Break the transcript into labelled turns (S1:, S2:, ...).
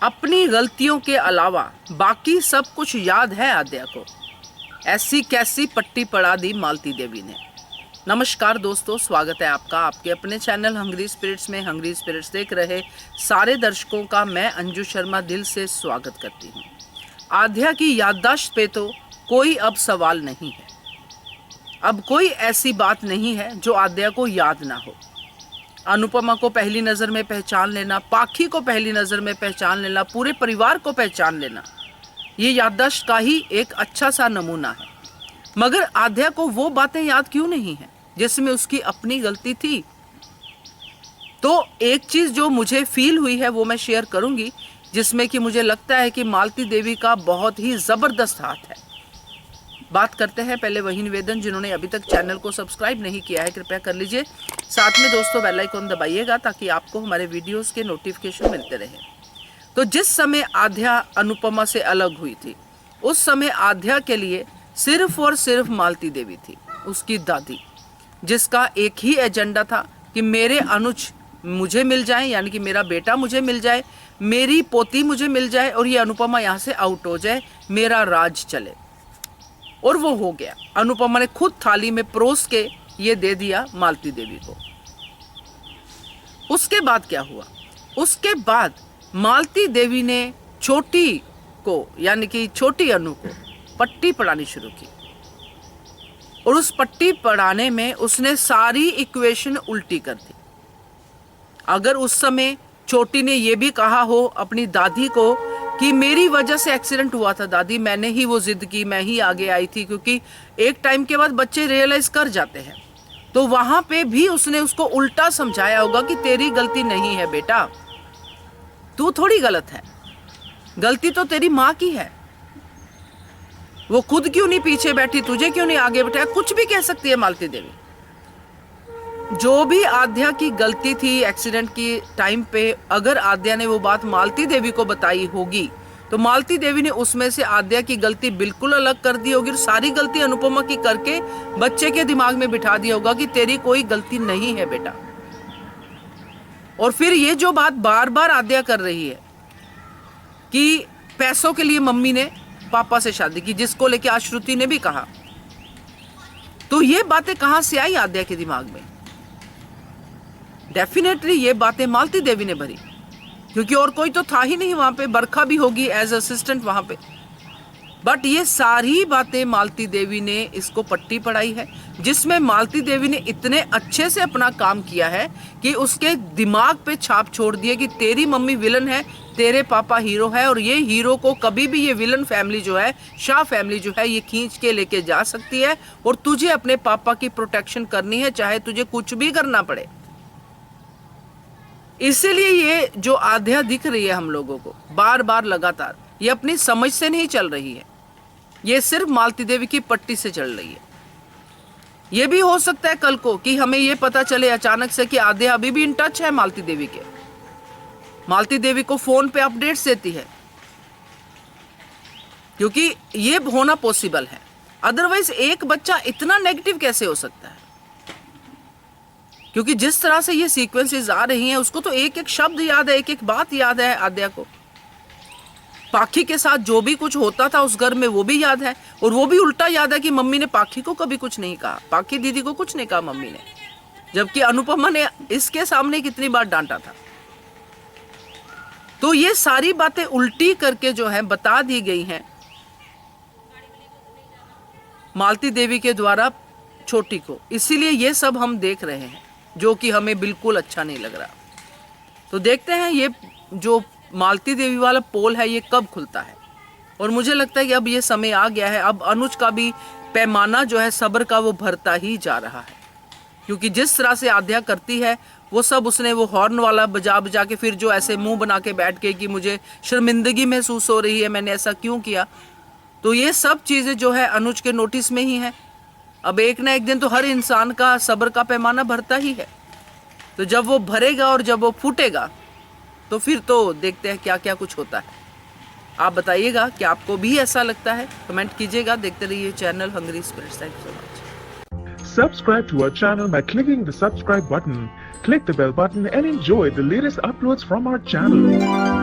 S1: अपनी गलतियों के अलावा बाकी सब कुछ याद है आद्या को। ऐसी कैसी पट्टी पड़ा दी मालती देवी ने। नमस्कार दोस्तों, स्वागत है आपका आपके अपने चैनल हंग्री स्पिरिट्स में। हंग्री स्पिरिट्स देख रहे सारे दर्शकों का मैं अंजू शर्मा दिल से स्वागत करती हूँ। आद्या की याददाश्त पे तो कोई अब सवाल नहीं है। अब कोई ऐसी बात नहीं है जो आद्या को याद ना हो। अनुपमा को पहली नज़र में पहचान लेना, पाखी को पहली नज़र में पहचान लेना, पूरे परिवार को पहचान लेना, ये याददाश्त का ही एक अच्छा सा नमूना है। मगर आद्या को वो बातें याद क्यों नहीं है जिसमें उसकी अपनी गलती थी? तो एक चीज़ जो मुझे फील हुई है वो मैं शेयर करूंगी, जिसमें कि मुझे लगता है कि मालती देवी का बहुत ही ज़बरदस्त हाथ है। बात करते हैं पहले वही निवेदन, जिन्होंने अभी तक चैनल को सब्सक्राइब नहीं किया है कृपया कर लीजिए। साथ में दोस्तों बेल आइकन दबाइएगा ताकि आपको हमारे वीडियोस के नोटिफिकेशन मिलते रहे। तो जिस समय आद्या अनुपमा से अलग हुई थी, उस समय आद्या के लिए सिर्फ और सिर्फ मालती देवी थी, उसकी दादी, जिसका एक ही एजेंडा था कि मेरे अनुज मुझे मिल जाए, यानी कि मेरा बेटा मुझे मिल जाए, मेरी पोती मुझे मिल जाए और ये अनुपमा यहाँ से आउट हो जाए, मेरा राज चले। और वो हो गया। अनुपमा ने खुद थाली में परोस के ये दे दिया मालती देवी को। उसके बाद क्या हुआ? उसके बाद मालती देवी ने छोटी को, यानी कि छोटी अनु को पट्टी पढ़ानी शुरू की। और उस पट्टी पढ़ाने में उसने सारी इक्वेशन उल्टी कर दी। अगर उस समय छोटी ने ये भी कहा हो अपनी दादी को कि मेरी वजह से एक्सीडेंट हुआ था दादी, मैंने ही वो जिद की, मैं ही आगे आई थी, क्योंकि एक टाइम के बाद बच्चे रियलाइज कर जाते हैं, तो वहां पे भी उसने उसको उल्टा समझाया होगा कि तेरी गलती नहीं है बेटा, तू थोड़ी गलत है, गलती तो तेरी माँ की है, वो खुद क्यों नहीं पीछे बैठी, तुझे क्यों नहीं आगे बैठाया, कुछ भी कह सकती है मालती देवी। जो भी आद्या की गलती थी एक्सीडेंट की टाइम पे, अगर आद्या ने वो बात मालती देवी को बताई होगी तो मालती देवी ने उसमें से आद्या की गलती बिल्कुल अलग कर दी होगी और सारी गलती अनुपमा की करके बच्चे के दिमाग में बिठा दिया होगा कि तेरी कोई गलती नहीं है बेटा। और फिर ये जो बात बार बार आद्या कर रही है कि पैसों के लिए मम्मी ने पापा से शादी की, जिसको लेके आज श्रुति ने भी कहा, तो ये बातें कहां से आई आद्या के दिमाग में? डेफिनेटली ये बातें मालती देवी ने भरी, क्योंकि और कोई तो था ही नहीं वहां पे। बरखा भी होगी एज असिस्टेंट वहां पे, बट ये सारी बातें मालती देवी ने इसको पट्टी पढ़ाई है, जिसमें मालती देवी ने इतने अच्छे से अपना काम किया है कि उसके दिमाग पे छाप छोड़ दिए कि तेरी मम्मी विलन है, तेरे पापा हीरो है, और ये हीरो को कभी भी ये विलन फैमिली जो है, शाह फैमिली जो है, ये खींच के लेके जा सकती है और तुझे अपने पापा की प्रोटेक्शन करनी है, चाहे तुझे कुछ भी करना पड़े। इसीलिए ये जो आद्या दिख रही है हम लोगों को बार बार लगातार, ये अपनी समझ से नहीं चल रही है, ये सिर्फ मालती देवी की पट्टी से चल रही है। ये भी हो सकता है कल को कि हमें ये पता चले अचानक से कि आद्या अभी भी इन टच है मालती देवी के, मालती देवी को फोन पे अपडेट्स देती है, क्योंकि ये होना पॉसिबल है। अदरवाइज एक बच्चा इतना नेगेटिव कैसे हो सकता है? क्योंकि जिस तरह से ये सीक्वेंसेस आ रही हैं, उसको तो एक एक शब्द याद है, एक एक बात याद है आद्या को। पाखी के साथ जो भी कुछ होता था उस घर में वो भी याद है, और वो भी उल्टा याद है कि मम्मी ने पाखी को कभी कुछ नहीं कहा, पाखी दीदी को कुछ नहीं कहा मम्मी ने, जबकि अनुपमा ने इसके सामने कितनी बार डांटा था। तो ये सारी बातें उल्टी करके जो है बता दी गई हैं मालती देवी के द्वारा छोटी को, इसीलिए ये सब हम देख रहे हैं, जो कि हमें बिल्कुल अच्छा नहीं लग रहा। तो देखते हैं ये जो मालती देवी वाला पोल है ये कब खुलता है, और मुझे लगता है कि अब ये समय आ गया है। अब अनुज का भी पैमाना जो है सब्र का वो भरता ही जा रहा है, क्योंकि जिस तरह से आद्या करती है वो सब उसने वो हॉर्न वाला बजा बजा के, फिर जो ऐसे मुंह बना के बैठ के कि मुझे शर्मिंदगी महसूस हो रही है, मैंने ऐसा क्यों किया, तो ये सब चीज़ें जो है अनुज के नोटिस में ही है। अब एक ना एक दिन तो हर इंसान का सब्र का पैमाना भरता ही है, तो जब वो भरेगा और जब वो फूटेगा तो फिर तो देखते हैं क्या क्या कुछ होता है। आप बताइएगा कि आपको भी ऐसा लगता है, कमेंट कीजिएगा। देखते रहिए channel hungry spirits. Thank you so much.
S2: Subscribe to our channel by clicking the subscribe button. Click the bell button and enjoy the latest uploads from our channel.